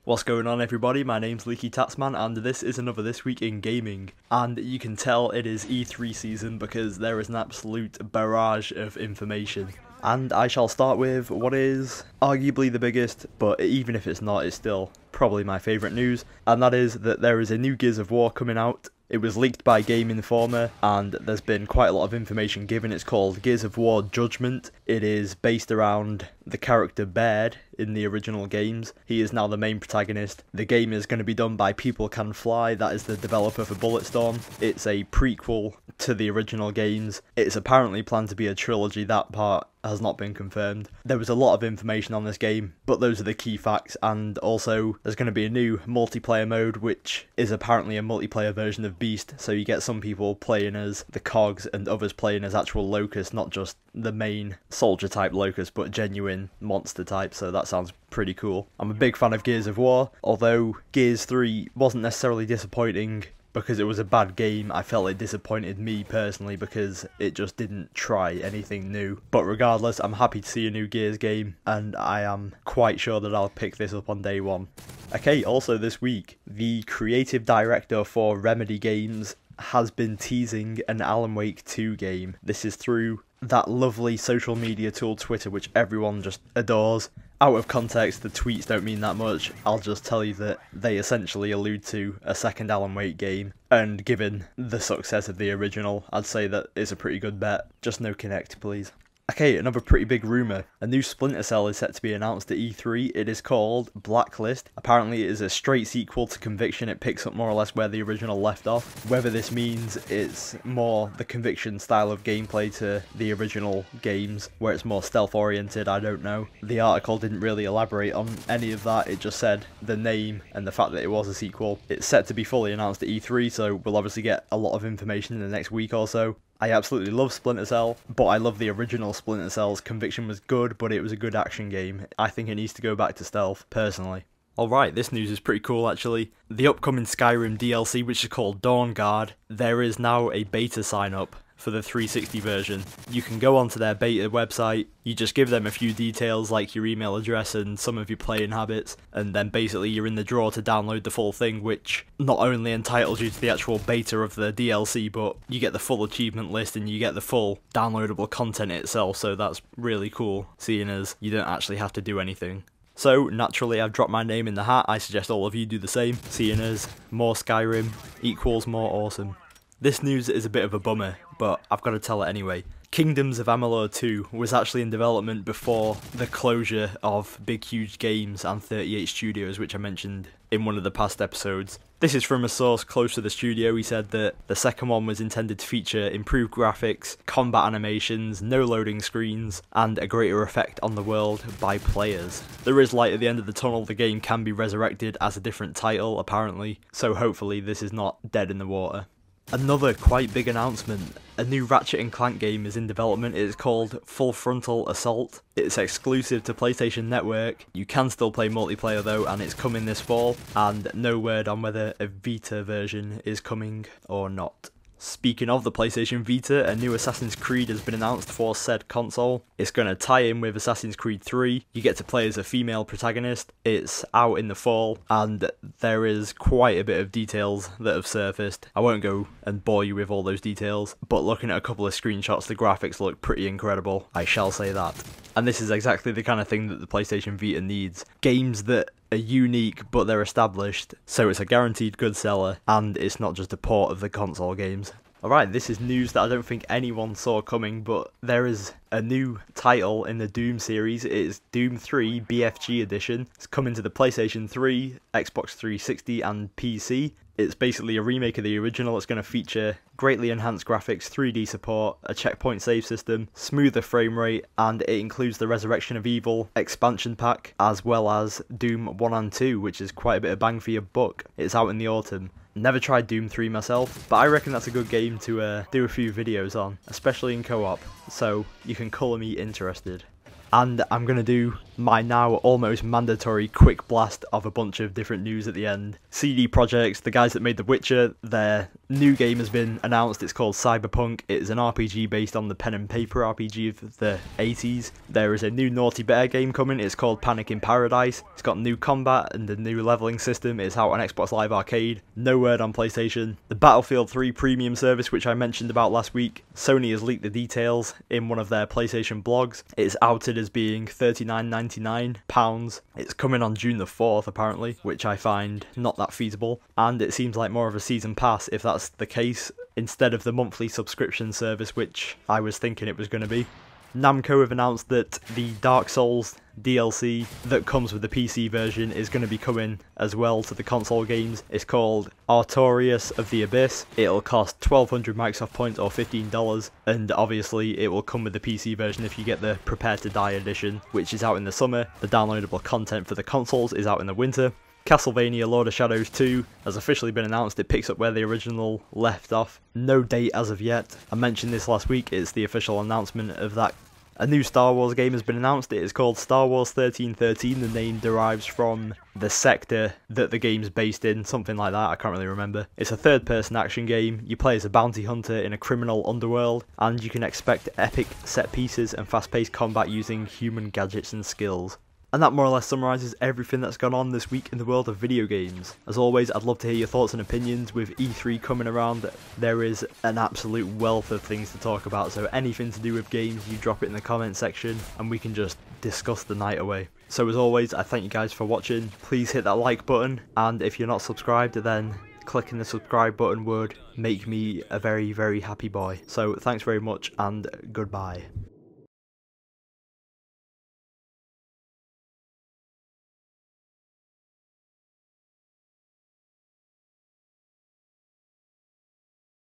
What's going on, everybody? My name's LeakyTapsMan and this is another This Week in Gaming. And you can tell it is E3 season because there is an absolute barrage of information. And I shall start with what is arguably the biggest, but even if it's not, it's still probably my favourite news. And that is that there is a new Gears of War coming out. It was leaked by Game Informer and there's been quite a lot of information given. It's called Gears of War Judgement. It is based around the character Baird in the original games. He is now the main protagonist. The game is going to be done by People Can Fly, that is the developer for Bulletstorm. It's a prequel to the original games. It's apparently planned to be a trilogy, that part has not been confirmed. There was a lot of information on this game, but those are the key facts, and also there's going to be a new multiplayer mode which is apparently a multiplayer version of Beast, so you get some people playing as the Cogs and others playing as actual Locusts, not just the main soldier type Locust but genuine monster type, so that sounds pretty cool. I'm a big fan of Gears of War, although Gears 3 wasn't necessarily disappointing because it was a bad game. I felt it disappointed me personally because it just didn't try anything new. But regardless, I'm happy to see a new Gears game and I am quite sure that I'll pick this up on day one. Okay, also this week, the creative director for Remedy Games has been teasing an Alan Wake 2 game. This is through that lovely social media tool Twitter, which everyone just adores. Out of context, the tweets don't mean that much. I'll just tell you that they essentially allude to a second Alan Wake game, and given the success of the original, I'd say that it's a pretty good bet. Just no Kinect, please. Okay, another pretty big rumour. A new Splinter Cell is set to be announced at E3. It is called Blacklist. Apparently it is a straight sequel to Conviction. It picks up more or less where the original left off. Whether this means it's more the Conviction style of gameplay to the original games, where it's more stealth oriented, I don't know. The article didn't really elaborate on any of that. It just said the name and the fact that it was a sequel. It's set to be fully announced at E3, so we'll obviously get a lot of information in the next week or so. I absolutely love Splinter Cell, but I love the original Splinter Cells. Conviction was good, but it was a good action game. I think it needs to go back to stealth, personally. Alright, this news is pretty cool actually. The upcoming Skyrim DLC, which is called Dawn Guard, there is now a beta sign-up for the 360 version. You can go onto their beta website, you just give them a few details like your email address and some of your playing habits, and then basically you're in the draw to download the full thing, which not only entitles you to the actual beta of the DLC, but you get the full achievement list and you get the full downloadable content itself, so that's really cool, seeing as you don't actually have to do anything. So, naturally, I've dropped my name in the hat. I suggest all of you do the same, seeing as more Skyrim equals more awesome. This news is a bit of a bummer, but I've got to tell it anyway. Kingdoms of Amalur 2 was actually in development before the closure of Big Huge Games and 38 Studios, which I mentioned in one of the past episodes. This is from a source close to the studio. He said that the second one was intended to feature improved graphics, combat animations, no loading screens, and a greater effect on the world by players. There is light at the end of the tunnel. The game can be resurrected as a different title, apparently, so hopefully this is not dead in the water. Another quite big announcement. A new Ratchet and Clank game is in development. It is called Full Frontal Assault. It's exclusive to PlayStation Network. You can still play multiplayer though, and it's coming this fall, and no word on whether a Vita version is coming or not. Speaking of the PlayStation Vita, a new Assassin's Creed has been announced for said console. It's going to tie in with Assassin's Creed 3. You get to play as a female protagonist. It's out in the fall, and there is quite a bit of details that have surfaced. I won't go and bore you with all those details, but looking at a couple of screenshots, the graphics look pretty incredible. I shall say that. And this is exactly the kind of thing that the PlayStation Vita needs. Games that are unique, but they're established, so it's a guaranteed good seller, and it's not just a port of the console games. Alright, this is news that I don't think anyone saw coming, but there is a new title in the Doom series. It is Doom 3 BFG Edition. It's coming to the PlayStation 3, Xbox 360 and PC. It's basically a remake of the original. It's going to feature greatly enhanced graphics, 3D support, a checkpoint save system, smoother frame rate, and it includes the Resurrection of Evil expansion pack, as well as Doom 1 and 2, which is quite a bit of bang for your buck. It's out in the autumn. Never tried Doom 3 myself, but I reckon that's a good game to do a few videos on, especially in co-op, so you can call me interested. And I'm going to do my now almost mandatory quick blast of a bunch of different news at the end. CD Projekt, the guys that made The Witcher, their new game has been announced. It's called Cyberpunk. It is an RPG based on the pen and paper RPG of the 80s. There is a new Naughty Bear game coming. It's called Panic in Paradise. It's got new combat and a new leveling system. It's out on Xbox Live Arcade. No word on PlayStation. The Battlefield 3 premium service, which I mentioned about last week, Sony has leaked the details in one of their PlayStation blogs. It's outed as being £39.99. It's coming on June the 4th apparently, which I find not that feasible, and it seems like more of a season pass if that's the case, instead of the monthly subscription service which I was thinking it was going to be. Namco have announced that the Dark Souls DLC that comes with the PC version is going to be coming as well to the console games. It's called Artorias of the Abyss. It'll cost 1200 Microsoft points or $15, and obviously it will come with the PC version if you get the Prepare to Die edition, which is out in the summer. The downloadable content for the consoles is out in the winter. Castlevania Lord of Shadows 2 has officially been announced. It picks up where the original left off. No date as of yet. I mentioned this last week. It's the official announcement of that. A new Star Wars game has been announced. It is called Star Wars 1313. The name derives from the sector that the game's based in, something like that, I can't really remember. It's a third-person action game. You play as a bounty hunter in a criminal underworld, and you can expect epic set pieces and fast-paced combat using human gadgets and skills. And that more or less summarises everything that's gone on this week in the world of video games. As always, I'd love to hear your thoughts and opinions. With E3 coming around, there is an absolute wealth of things to talk about, so anything to do with games, you drop it in the comment section and we can just discuss the night away. So as always, I thank you guys for watching. Please hit that like button, and if you're not subscribed, then clicking the subscribe button would make me a very, very happy boy. So thanks very much and goodbye.